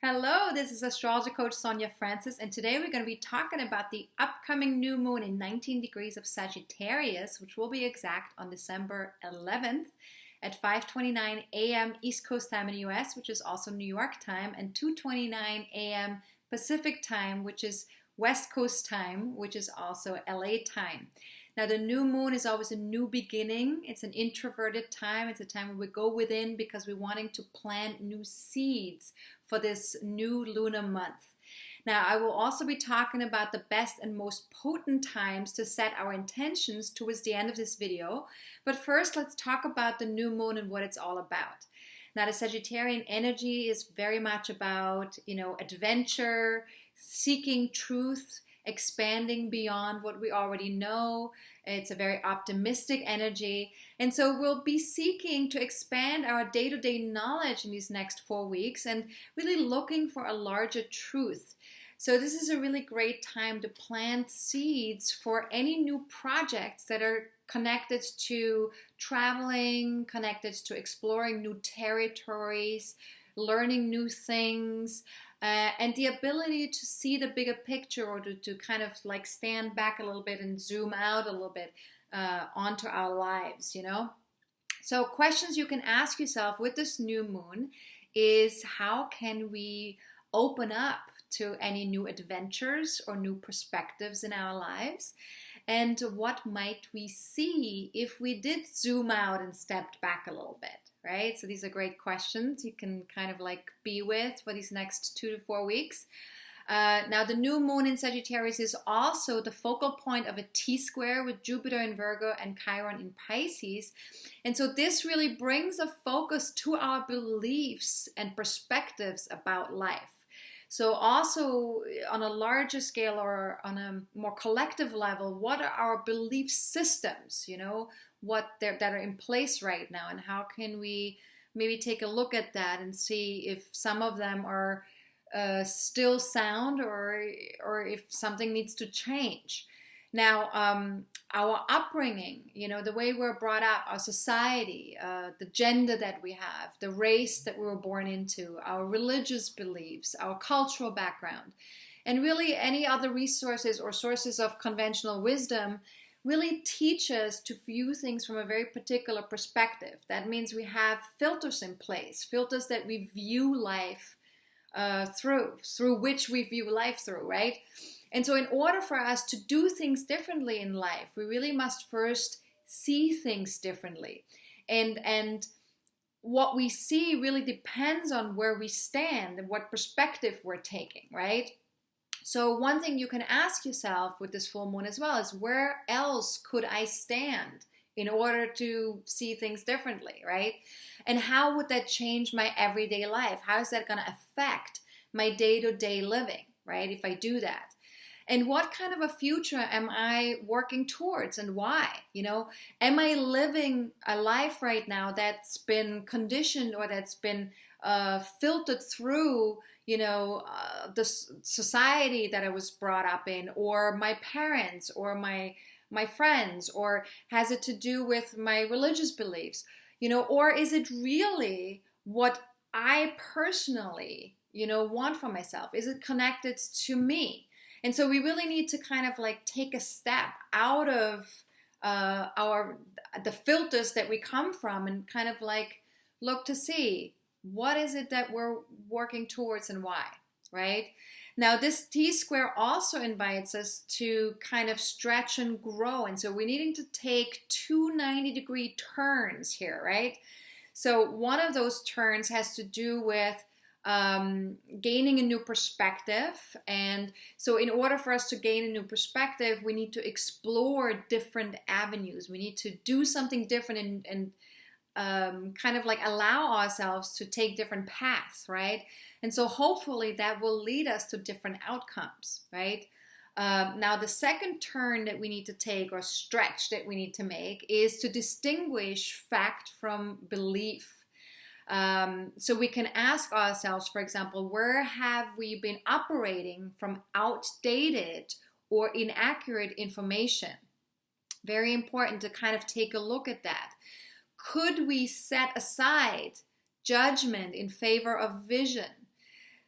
Hello, this is AstrologerCoach Sonja Francis, and today we're going to be talking about the upcoming new moon in 19 degrees of Sagittarius, which will be exact on December 11th at 5:29 a.m. East Coast time in the US, which is also New York time, and 2:29 a.m. Pacific time, which is West Coast time, which is also LA time. Now, the new moon is always a new beginning. It's an introverted time. It's a time where we go within because we're wanting to plant new seeds for this new lunar month. Now, I will also be talking about the best and most potent times to set our intentions towards the end of this video. But first, let's talk about the new moon and what it's all about. Now, the Sagittarian energy is very much about, adventure, seeking truth, expanding beyond what we already know. It's a very optimistic energy. And so we'll be seeking to expand our day-to-day knowledge in these next 4 weeks and really looking for a larger truth. So this is a really great time to plant seeds for any new projects that are connected to traveling, connected to exploring new territories, learning new things, and the ability to see the bigger picture, or to kind of like stand back a little bit and zoom out a little bit onto our lives, So questions you can ask yourself with this new moon is, how can we open up to any new adventures or new perspectives in our lives? And what might we see if we did zoom out and stepped back a little bit, right? So these are great questions you can kind of like be with for these next 2 to 4 weeks. Now, the new moon in Sagittarius is also the focal point of a T-square with Jupiter in Virgo and Chiron in Pisces. And so this really brings a focus to our beliefs and perspectives about life. So also on a larger scale or on a more collective level, what are our belief systems, that are in place right now, and how can we maybe take a look at that and see if some of them are still sound, or if something needs to change. Now, our upbringing, the way we're brought up, our society, the gender that we have, the race that we were born into, our religious beliefs, our cultural background, and really any other resources or sources of conventional wisdom really teach us to view things from a very particular perspective. That means we have filters in place, filters that we view life through which we view life through, right? And so in order for us to do things differently in life, we really must first see things differently. And what we see really depends on where we stand and what perspective we're taking, right? So one thing you can ask yourself with this full moon as well is, where else could I stand in order to see things differently, right? And how would that change my everyday life? How is that going to affect my day-to-day living, right, if I do that? And what kind of a future am I working towards, and why? Am I living a life right now that's been conditioned, or that's been filtered through, the society that I was brought up in, or my parents, or my friends, or has it to do with my religious beliefs? Or is it really what I personally, want for myself? Is it connected to me? And so we really need to kind of like take a step out of the filters that we come from, and kind of like look to see, what is it that we're working towards and why, right? Now, this T-square also invites us to kind of stretch and grow. And so we're needing to take 2 90-degree turns here, right? So one of those turns has to do with gaining a new perspective. And so in order for us to gain a new perspective, we need to explore different avenues. We need to do something different and kind of like allow ourselves to take different paths, right? And so hopefully that will lead us to different outcomes, right? Now, the second turn that we need to take, or stretch that we need to make, is to distinguish fact from belief. So we can ask ourselves, for example, where have we been operating from outdated or inaccurate information? Very important to kind of take a look at that. Could we set aside judgment in favor of vision?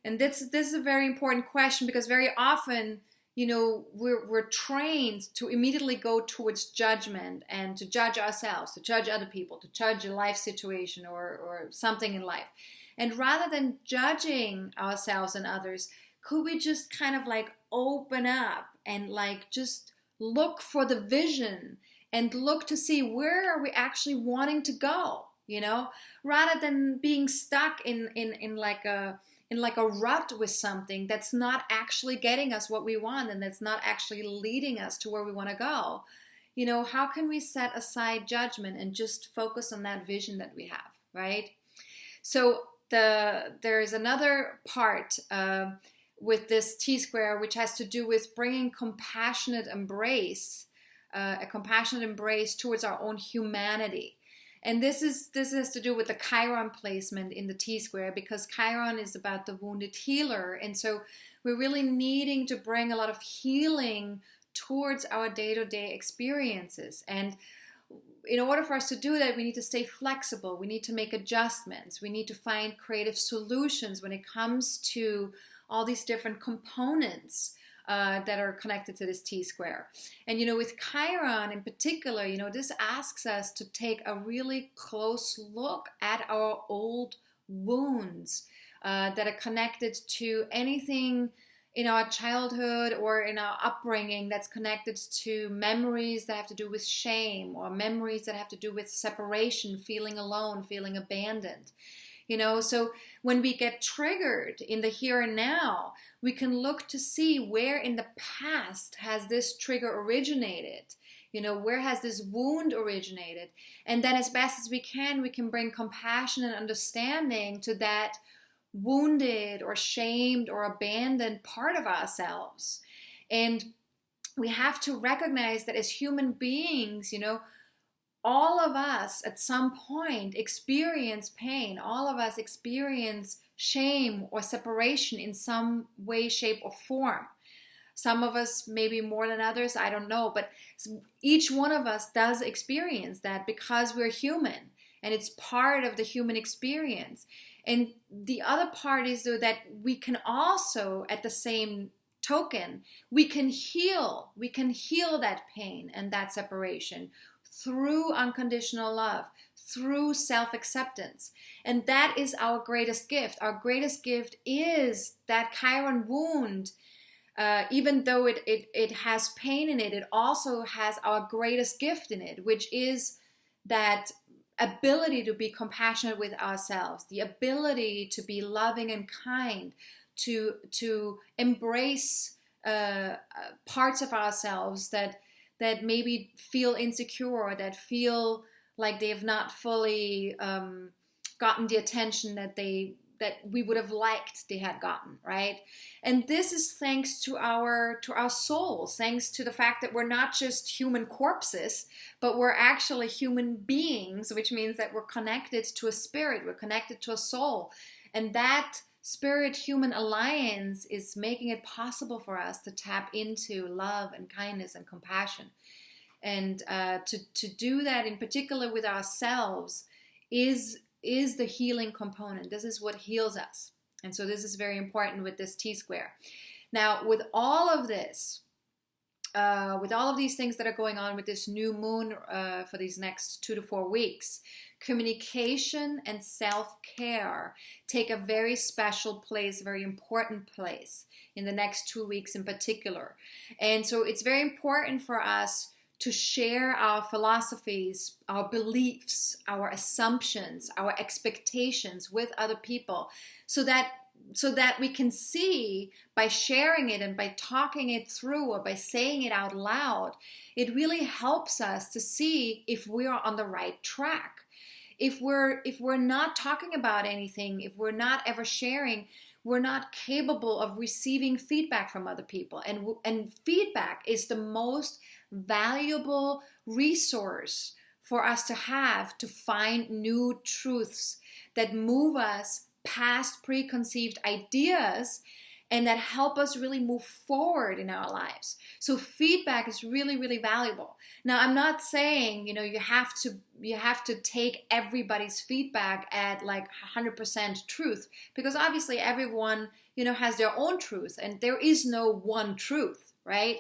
And this is a very important question, because very often, you know, we're trained to immediately go towards judgment and to judge ourselves, to judge other people, to judge a life situation or something in life. And rather than judging ourselves and others, could we just kind of like open up and like just look for the vision and look to see where are we actually wanting to go, you know, rather than being stuck in like a rut with something that's not actually getting us what we want and that's not actually leading us to where we want to go. You know, how can we set aside judgment and just focus on that vision that we have, right? So there's another part with this T-square, which has to do with bringing compassionate embrace, a compassionate embrace towards our own humanity. And this has to do with the Chiron placement in the T-square, because Chiron is about the wounded healer. And so we're really needing to bring a lot of healing towards our day-to-day experiences. And in order for us to do that, we need to stay flexible. We need to make adjustments. We need to find creative solutions when it comes to all these different components that are connected to this T-square. And, you know, with Chiron in particular, you know, this asks us to take a really close look at our old wounds that are connected to anything in our childhood or in our upbringing that's connected to memories that have to do with shame, or memories that have to do with separation, feeling alone, feeling abandoned. You know, so when we get triggered in the here and now, we can look to see where in the past has this trigger originated. You know, where has this wound originated? And then as best as we can bring compassion and understanding to that wounded or shamed or abandoned part of ourselves. And we have to recognize that as human beings, you know, all of us at some point experience pain. All of us experience shame or separation in some way, shape, or form. Some of us maybe more than others, I don't know, but each one of us does experience that because we're human, and it's part of the human experience. And the other part is though that we can also, at the same token, we can heal that pain and that separation through unconditional love, through self-acceptance. And that is our greatest gift. Our greatest gift is that Chiron wound. Even though it has pain in it, it also has our greatest gift in it, which is that ability to be compassionate with ourselves, the ability to be loving and kind, to embrace parts of ourselves that maybe feel insecure, or that feel like they have not fully gotten the attention that we would have liked they had gotten, right? And this is thanks to our souls, thanks to the fact that we're not just human corpses, but we're actually human beings, which means that we're connected to a spirit, we're connected to a soul. And that spirit-human alliance is making it possible for us to tap into love and kindness and compassion. And to do that in particular with ourselves is the healing component. This is what heals us. And so this is very important with this T-square. Now, with all of this, with all of these things that are going on with this new moon for these next 2 to 4 weeks, communication and self-care take a very special place, a very important place in the next 2 weeks in particular. And so it's very important for us to share our philosophies, our beliefs, our assumptions, our expectations with other people, so that we can see, by sharing it and by talking it through or by saying it out loud, it really helps us to see if we are on the right track. If we're not talking about anything, if we're not ever sharing, we're not capable of receiving feedback from other people. And feedback is the most valuable resource for us to have to find new truths that move us past preconceived ideas and that help us really move forward in our lives. So feedback is really, really valuable. Now, I'm not saying, you have to take everybody's feedback at like 100% truth, because obviously everyone, has their own truth, and there is no one truth, right?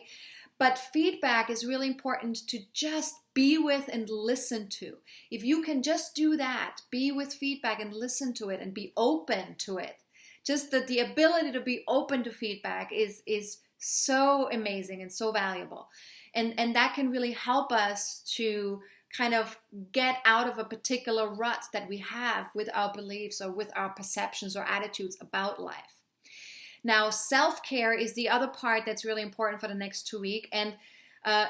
But feedback is really important to just be with and listen to. If you can just do that, be with feedback and listen to it and be open to it. Just the ability to be open to feedback is so amazing and so valuable. And that can really help us to kind of get out of a particular rut that we have with our beliefs or with our perceptions or attitudes about life. Now, self-care is the other part that's really important for the next 2 weeks. And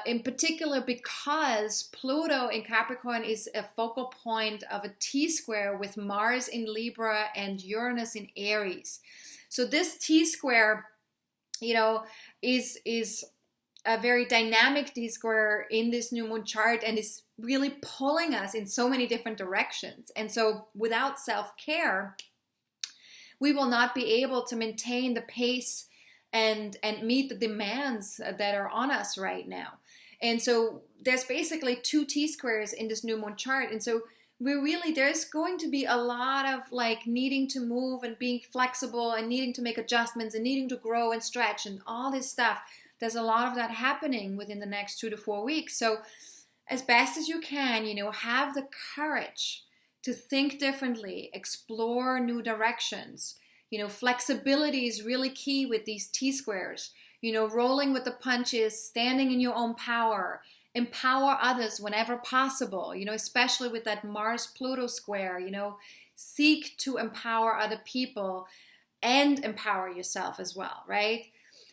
in particular, because Pluto in Capricorn is a focal point of a T-square with Mars in Libra and Uranus in Aries. So this T-square, is a very dynamic T-square in this new moon chart, and is really pulling us in so many different directions. And so without self-care, we will not be able to maintain the pace and meet the demands that are on us right now. And so there's basically 2 T-squares in this new moon chart. And so there's going to be a lot of like needing to move and being flexible and needing to make adjustments and needing to grow and stretch and all this stuff. There's a lot of that happening within the next 2 to 4 weeks. So as best as you can, have the courage to think differently, explore new directions. Flexibility is really key with these T-squares. Rolling with the punches, standing in your own power, empower others whenever possible, especially with that Mars-Pluto square, seek to empower other people and empower yourself as well, right?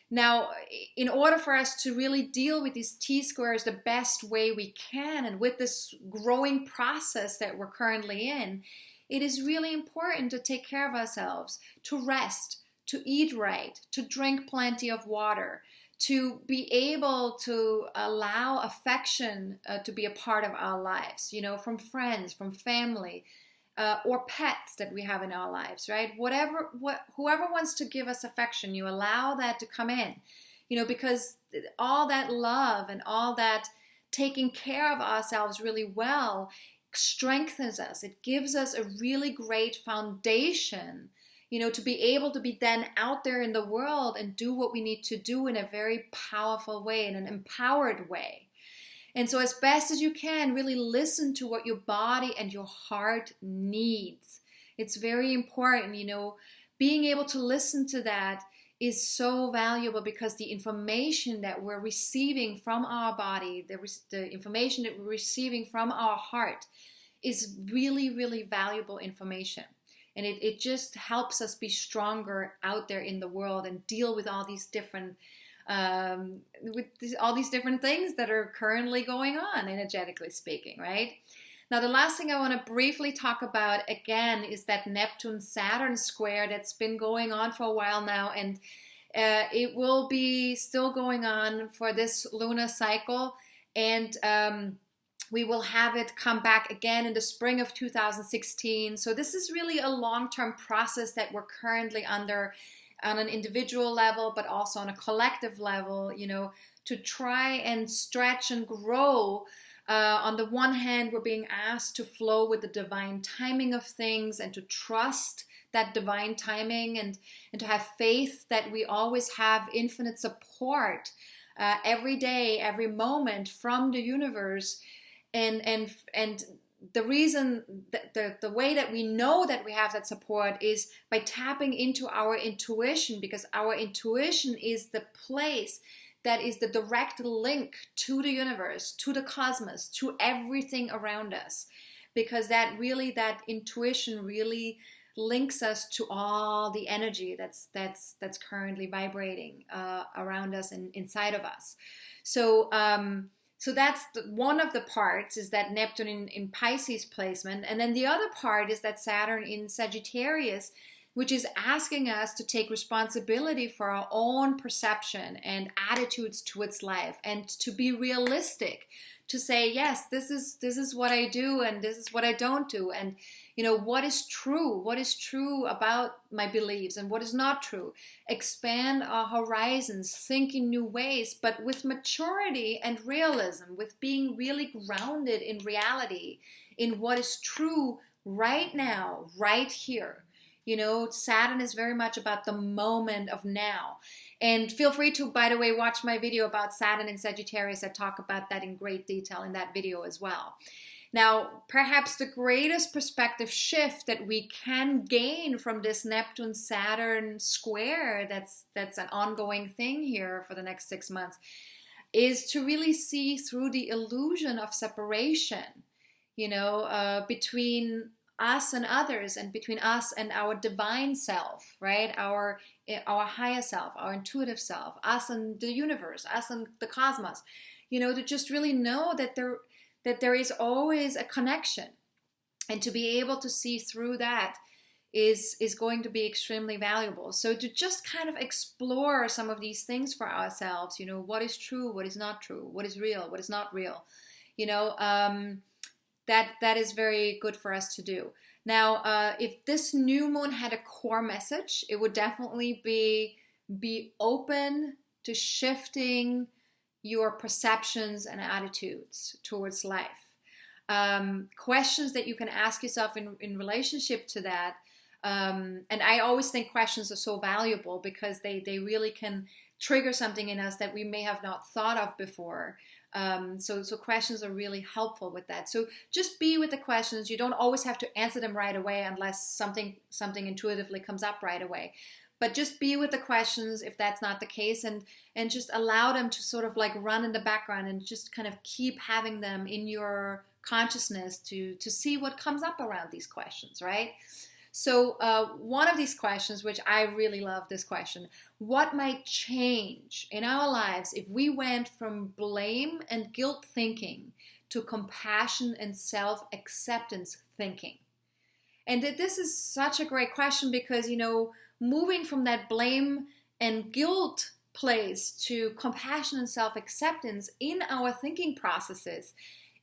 Now, in order for us to really deal with these T-squares the best way we can, and with this growing process that we're currently in, it is really important to take care of ourselves, to rest, to eat right, to drink plenty of water, to be able to allow affection to be a part of our lives, from friends, from family, or pets that we have in our lives, right? Whoever wants to give us affection, you allow that to come in, because all that love and all that taking care of ourselves really well strengthens us. It gives us a really great foundation, to be able to be then out there in the world and do what we need to do in a very powerful way, in an empowered way. And so as best as you can, really listen to what your body and your heart needs. It's very important, being able to listen to that is so valuable, because the information that we're receiving from our body, the information that we're receiving from our heart is really, really valuable information. And it just helps us be stronger out there in the world and deal with all these different things that are currently going on, energetically speaking, right? Now, the last thing I want to briefly talk about again is that Neptune-Saturn square that's been going on for a while now, and it will be still going on for this lunar cycle, and we will have it come back again in the spring of 2016. So this is really a long-term process that we're currently under, on an individual level, but also on a collective level, to try and stretch and grow. On the one hand, we're being asked to flow with the divine timing of things and to trust that divine timing, and to have faith that we always have infinite support every day, every moment from the universe. And the reason that the way that we know that we have that support is by tapping into our intuition, because our intuition is the place that is the direct link to the universe, to the cosmos, to everything around us, because that intuition really links us to all the energy that's currently vibrating around us and inside of us. So that's one of the parts, is that Neptune in Pisces placement. And then the other part is that Saturn in Sagittarius, which is asking us to take responsibility for our own perception and attitudes towards life, and to be realistic, to say, yes, this is what I do and this is what I don't do, and what is true about my beliefs and what is not true. Expand our horizons, think in new ways, but with maturity and realism, with being really grounded in reality, in what is true right now, right here. Saturn is very much about the moment of now. And feel free to, by the way, watch my video about Saturn and Sagittarius. I talk about that in great detail in that video as well. Now, perhaps the greatest perspective shift that we can gain from this Neptune-Saturn square that's an ongoing thing here for the next 6 months is to really see through the illusion of separation, between us and others, and between us and our divine self, right? Our higher self, our intuitive self, us and the universe, us and the cosmos, to just really know that there is always a connection, and to be able to see through that is going to be extremely valuable. So to just kind of explore some of these things for ourselves, what is true, what is not true, what is real, what is not real, that is very good for us to do. Now, if this new moon had a core message, it would definitely be open to shifting your perceptions and attitudes towards life. Questions that you can ask yourself in relationship to that. And I always think questions are so valuable because they really can trigger something in us that we may have not thought of before. So questions are really helpful with that. So just be with the questions. You don't always have to answer them right away unless something intuitively comes up right away. But just be with the questions if that's not the case, and just allow them to sort of like run in the background, and just kind of keep having them in your consciousness to see what comes up around these questions, right? So one of these questions, which I really love this question, what might change in our lives if we went from blame and guilt thinking to compassion and self-acceptance thinking? And this is such a great question because, moving from that blame and guilt place to compassion and self-acceptance in our thinking processes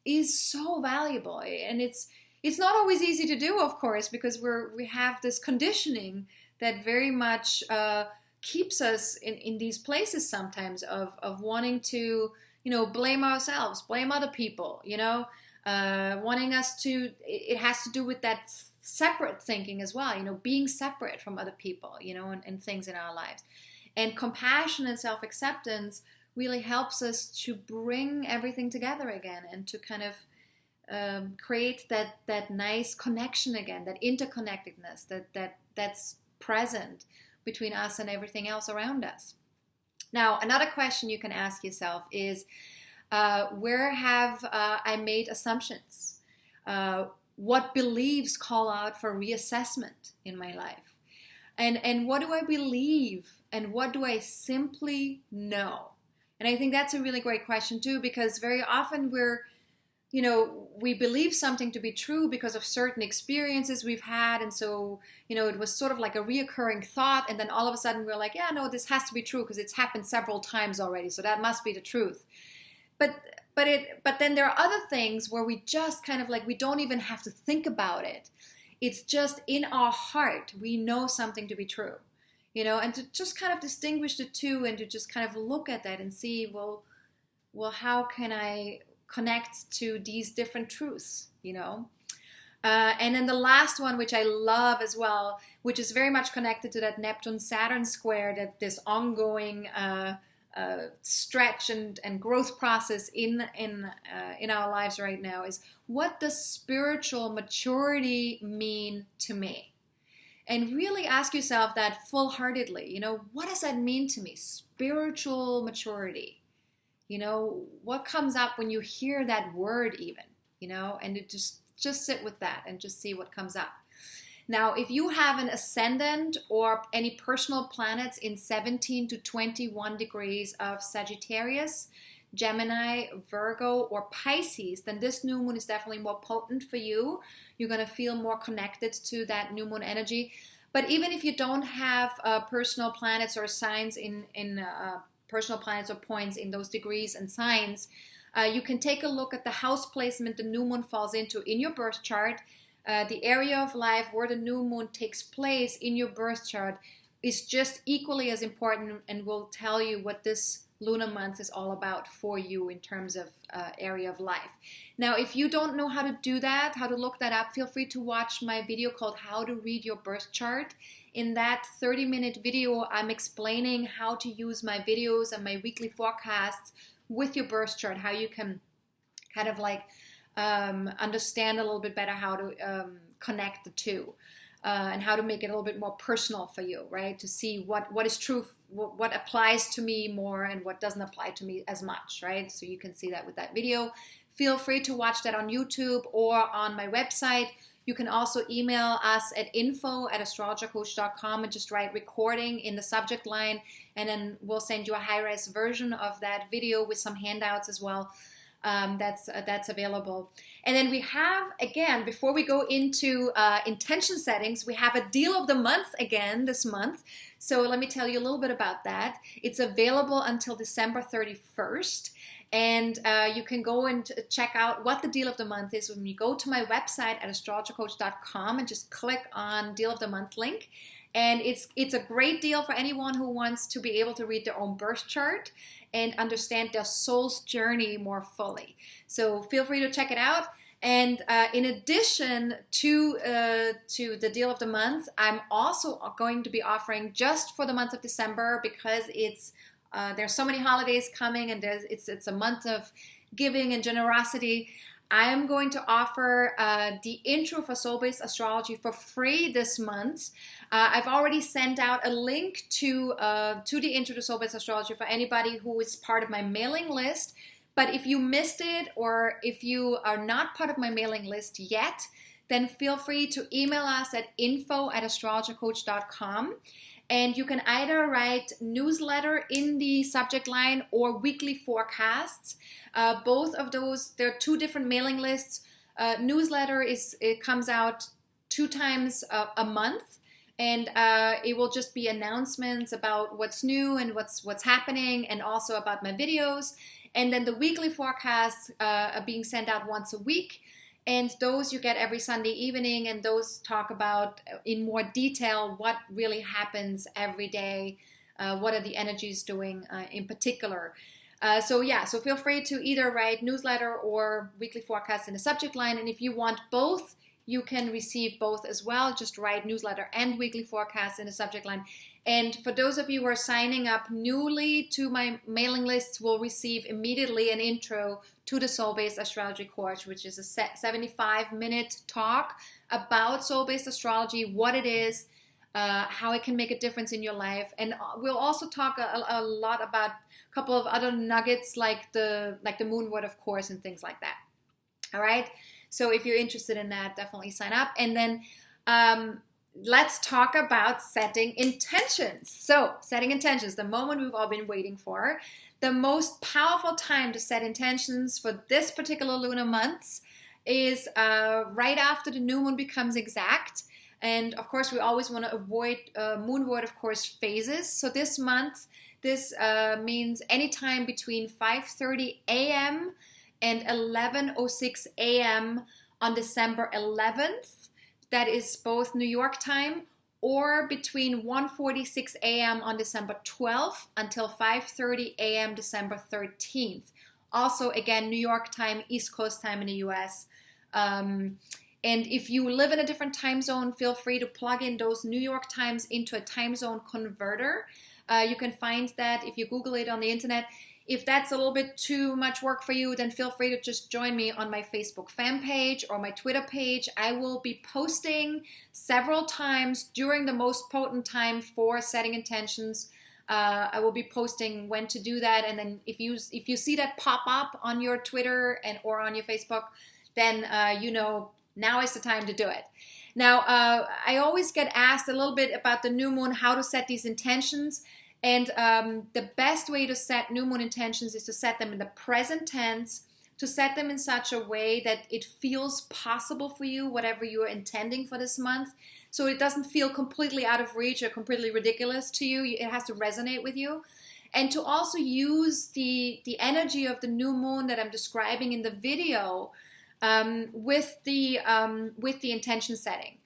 is so valuable. And it's not always easy to do, of course, because we have this conditioning that very much keeps us in these places sometimes of wanting to, blame ourselves, blame other people, wanting us to, it has to do with that separate thinking as well, being separate from other people, and things in our lives. And compassion and self-acceptance really helps us to bring everything together again, and to kind of create that nice connection again, that interconnectedness that's present between us and everything else around us. Now, another question you can ask yourself is, where have I made assumptions? What beliefs call out for reassessment in my life? And what do I believe? And what do I simply know? And I think that's a really great question too, because very often we believe something to be true because of certain experiences we've had. And so, it was sort of like a reoccurring thought. And then all of a sudden we're like, yeah, no, this has to be true because it's happened several times already. So that must be the truth. But then there are other things where we just kind of like, we don't even have to think about it. It's just in our heart, we know something to be true, and to just kind of distinguish the two, and to just kind of look at that and see, well, how can I connect to these different truths, And then the last one, which I love as well, which is very much connected to that Neptune-Saturn square, that this ongoing stretch and growth process in our lives right now, is, what does spiritual maturity mean to me? And really ask yourself that full-heartedly. What does that mean to me? Spiritual maturity. What comes up when you hear that word even? And it just sit with that and just see what comes up. Now, if you have an ascendant or any personal planets in 17 to 21 degrees of Sagittarius, Gemini, Virgo, or Pisces, then this new moon is definitely more potent for you. You're going to feel more connected to that new moon energy. But even if you don't have personal planets or signs in personal planets or points in those degrees and signs, You can take a look at the house placement the new moon falls into in your birth chart. The area of life where the new moon takes place in your birth chart is just equally as important and will tell you what this lunar month is all about for you in terms of area of life. Now, if you don't know how to do that, how to look that up, feel free to watch my video called How to Read Your Birth Chart. In that 30-minute video, I'm explaining how to use my videos and my weekly forecasts with your birth chart, how you can kind of like understand a little bit better how to connect the two. And how to make it a little bit more personal for you, right? To see what is true, what applies to me more and what doesn't apply to me as much, right? So you can see that with that video. Feel free to watch that on YouTube or on my website. You can also email us at info@astrologercoach.com and just write recording in the subject line, and then we'll send you a high-res version of that video with some handouts as well. That's available. And then we have, again, before we go into intention settings, we have a deal of the month again this month. So let me tell you a little bit about that. It's available until December 31st. And you can go and check out what the deal of the month is when you go to my website at astrologercoach.com and just click on deal of the month link. And it's a great deal for anyone who wants to be able to read their own birth chart and understand their soul's journey more fully. So feel free to check it out. And in addition to the deal of the month, I'm also going to be offering just for the month of December, because there's so many holidays coming and it's a month of giving and generosity. I am going to offer the intro for soul-based astrology for free this month. I've already sent out a link to the intro to soul-based astrology for anybody who is part of my mailing list. But if you missed it, or if you are not part of my mailing list yet, then feel free to email us at info@astrologercoach.com. And you can either write newsletter in the subject line or weekly forecasts. Both of those, there are two different mailing lists. Newsletter it comes out 2 times a month, and it will just be announcements about what's new and what's happening, and also about my videos. And then the weekly forecasts are being sent out once a week. And those you get every Sunday evening, and those talk about in more detail what really happens every day, what are the energies doing in particular. So feel free to either write newsletter or weekly forecast in the subject line. And if you want both, you can receive both as well. Just write newsletter and weekly forecast in the subject line. And for those of you who are signing up newly to my mailing lists, will receive immediately an intro to the Soul-Based Astrology Course, which is a 75-minute talk about soul-based astrology, what it is, how it can make a difference in your life. And we'll also talk a lot about a couple of other nuggets like the moon word, of course, and things like that. All right. So if you're interested in that, definitely sign up. And then let's talk about setting intentions. So setting intentions, the moment we've all been waiting for. The most powerful time to set intentions for this particular lunar month is right after the new moon becomes exact. And of course, we always want to avoid moon void, of course, phases. So this month, this means anytime between 5:30 a.m. and 11:06 a.m. on December 11th. That is both New York time, or between 1:46 a.m. on December 12th until 5:30 a.m. December 13th. Also, again, New York time, East Coast time in the U.S. And if you live in a different time zone, feel free to plug in those New York times into a time zone converter. You can find that if you Google it on the internet. If that's a little bit too much work for you, then feel free to just join me on my Facebook fan page or my Twitter page. I will be posting several times during the most potent time for setting intentions. I will be posting when to do that, and then if you see that pop up on your Twitter or on your Facebook, then now is the time to do it. Now, I always get asked a little bit about the new moon, how to set these intentions. And the best way to set new moon intentions is to set them in the present tense, to set them in such a way that it feels possible for you, whatever you're intending for this month. So it doesn't feel completely out of reach or completely ridiculous to you. It has to resonate with you. and to also use the energy of the new moon that I'm describing in the video with the intention setting.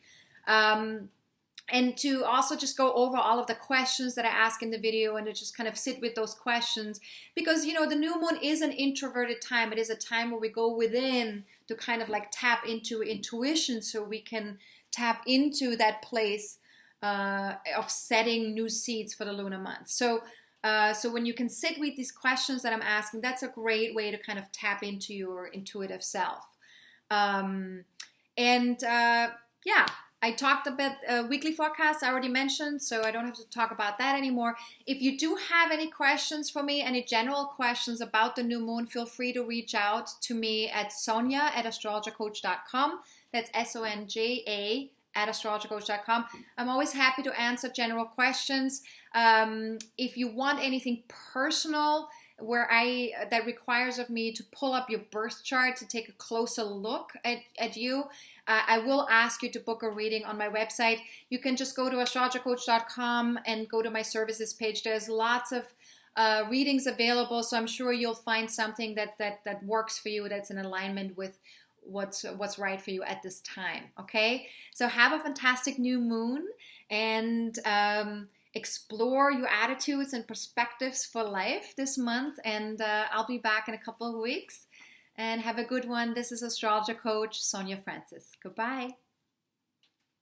And to also just go over all of the questions that I ask in the video and to just kind of sit with those questions. Because, you know, the new moon is an introverted time. It is a time where we go within to kind of like tap into intuition, so we can tap into that place of setting new seeds for the lunar month. So when you can sit with these questions that I'm asking, that's a great way to kind of tap into your intuitive self. Yeah. I talked about weekly forecasts, I already mentioned, so I don't have to talk about that anymore. If you do have any questions for me, any general questions about the new moon, feel free to reach out to me at Sonja at AstrologerCoach.com. That's SONJA at AstrologerCoach.com. I'm always happy to answer general questions. If you want anything personal, that requires of me to pull up your birth chart to take a closer look at you, I will ask you to book a reading on my website. You can just go to AstrologerCoach.com and go to my services page. There's lots of readings available, so I'm sure you'll find something that works for you, that's in alignment with what's right for you at this time. Okay, so have a fantastic new moon, and explore your attitudes and perspectives for life this month. And I'll be back in a couple of weeks. And have a good one. This is Astrologer Coach Sonja Francis. Goodbye.